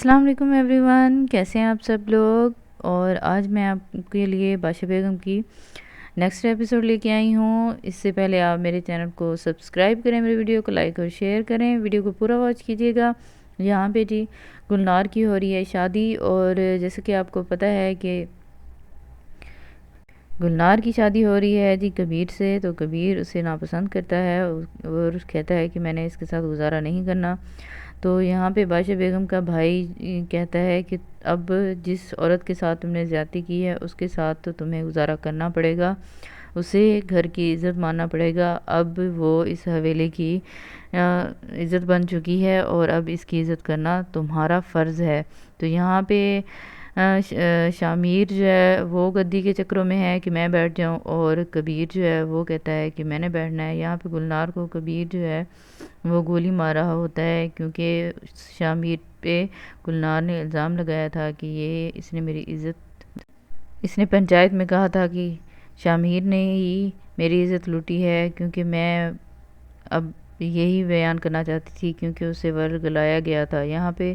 السلام علیکم every one, کیسے ہیں آپ سب لوگ؟ اور آج میں آپ کے لیے باشا بیگم کی نیکسٹ ایپیسوڈ لے کے آئی ہوں۔ اس سے پہلے آپ میرے چینل کو سبسکرائب کریں، میرے ویڈیو کو لائک اور شیئر کریں، ویڈیو کو پورا واچ کیجیے گا۔ یہاں پہ جی گلنار کی ہو رہی ہے شادی، اور جیسے کہ آپ کو پتہ ہے کہ گلنار کی شادی ہو رہی ہے جی کبیر سے، تو کبیر اسے ناپسند کرتا ہے اور کہتا ہے کہ میں نے اس کے ساتھ گزارا نہیں کرنا۔ تو یہاں پہ باشا بیگم کا بھائی کہتا ہے کہ اب جس عورت کے ساتھ تم نے زیادتی کی ہے اس کے ساتھ تو تمہیں گزارا کرنا پڑے گا، اسے گھر کی عزت ماننا پڑے گا۔ اب وہ اس حویلی کی عزت بن چکی ہے اور اب اس کی عزت کرنا تمہارا فرض ہے۔ تو یہاں پہ شامیر جو ہے وہ گدی کے چکروں میں ہے کہ میں بیٹھ جاؤں، اور کبیر جو ہے وہ کہتا ہے کہ میں نے بیٹھنا ہے۔ یہاں پہ گلنار کو کبیر جو ہے وہ گولی مار رہا ہوتا ہے، کیونکہ شامیر پہ گلنار نے الزام لگایا تھا کہ اس نے میری عزت، اس نے پنچایت میں کہا تھا کہ شامیر نے ہی میری عزت لوٹی ہے، کیونکہ میں اب یہی بیان کرنا چاہتی تھی کیونکہ اسے ورگلایا گیا تھا۔ یہاں پہ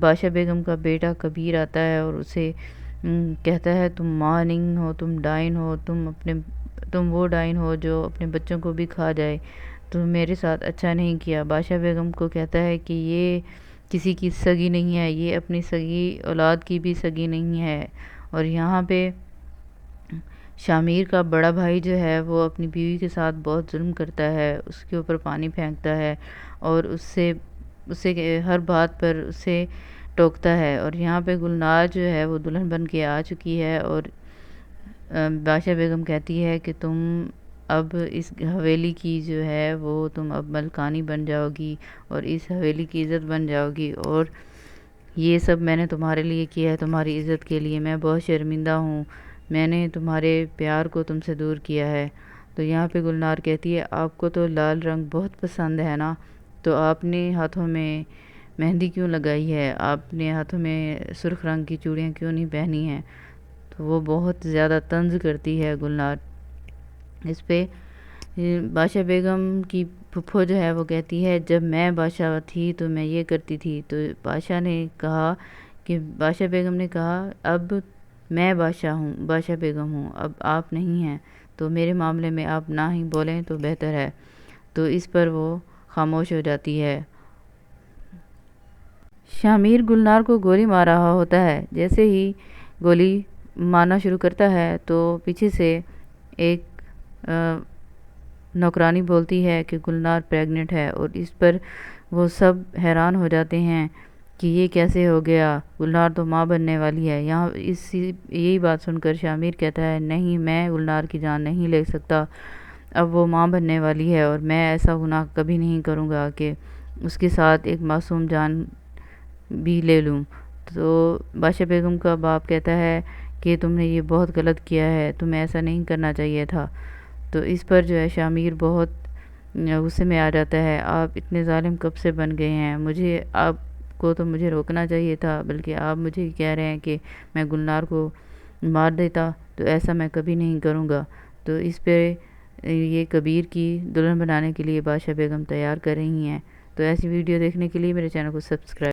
باشا بیگم کا بیٹا کبیر آتا ہے اور اسے کہتا ہے تم ماں نہیں ہو، تم ڈائن ہو، تم وہ ڈائن ہو جو اپنے بچوں کو بھی کھا جائے، تو میرے ساتھ اچھا نہیں کیا۔ باشا بیگم کو کہتا ہے کہ یہ کسی کی سگی نہیں ہے، یہ اپنی سگی اولاد کی بھی سگی نہیں ہے۔ اور یہاں پہ شامیر کا بڑا بھائی جو ہے وہ اپنی بیوی کے ساتھ بہت ظلم کرتا ہے، اس کے اوپر پانی پھینکتا ہے اور اسے ہر بات پر اسے ٹوکتا ہے۔ اور یہاں پہ گلنار جو ہے وہ دلہن بن کے آ چکی ہے، اور باشا بیگم کہتی ہے کہ تم اب اس حویلی کی جو ہے وہ تم اب ملکانی بن جاؤ گی اور اس حویلی کی عزت بن جاؤ گی، اور یہ سب میں نے تمہارے لیے کیا ہے، تمہاری عزت کے لیے۔ میں بہت شرمندہ ہوں، میں نے تمہارے پیار کو تم سے دور کیا ہے۔ تو یہاں پہ گلنار کہتی ہے آپ کو تو لال رنگ بہت پسند ہے نا، تو آپ نے ہاتھوں میں مہندی کیوں لگائی ہے، آپ نے ہاتھوں میں سرخ رنگ کی چوڑیاں کیوں نہیں پہنی ہیں؟ تو وہ بہت زیادہ طنز کرتی ہے گلنار اس پہ۔ باشا بیگم کی پھپھو جو ہے وہ کہتی ہے جب میں بادشاہ تھی تو میں یہ کرتی تھی، تو باشا بیگم نے کہا اب میں بادشاہ بیگم ہوں، اب آپ نہیں ہیں، تو میرے معاملے میں آپ نہ ہی بولیں تو بہتر ہے۔ تو اس پر وہ خاموش ہو جاتی ہے۔ شامیر گلنار کو گولی مار رہا ہوتا ہے، جیسے ہی گولی مارنا شروع کرتا ہے تو پیچھے سے ایک نوکرانی بولتی ہے کہ گلنار پریگننٹ ہے، اور اس پر وہ سب حیران ہو جاتے ہیں کہ یہ کیسے ہو گیا، گلنار تو ماں بننے والی ہے۔ یہی بات سن کر شامیر کہتا ہے نہیں، میں گلنار کی جان نہیں لے سکتا، اب وہ ماں بننے والی ہے اور میں ایسا گناہ کبھی نہیں کروں گا کہ اس کے ساتھ ایک معصوم جان بھی لے لوں۔ تو باشا بیگم کا باپ کہتا ہے کہ تم نے یہ بہت غلط کیا ہے، تمہیں ایسا نہیں کرنا چاہیے تھا۔ تو اس پر جو ہے شامیر بہت غصے میں آ جاتا ہے، آپ اتنے ظالم کب سے بن گئے ہیں، آپ کو تو مجھے روکنا چاہیے تھا، بلکہ آپ مجھے کہہ رہے ہیں کہ میں گلنار کو مار دیتا، تو ایسا میں کبھی نہیں کروں گا۔ تو اس پہ یہ کبیر کی دلہن بنانے کے لیے باشا بیگم تیار کر رہی ہیں۔ تو ایسی ویڈیو دیکھنے کے لیے میرے چینل کو سبسکرائب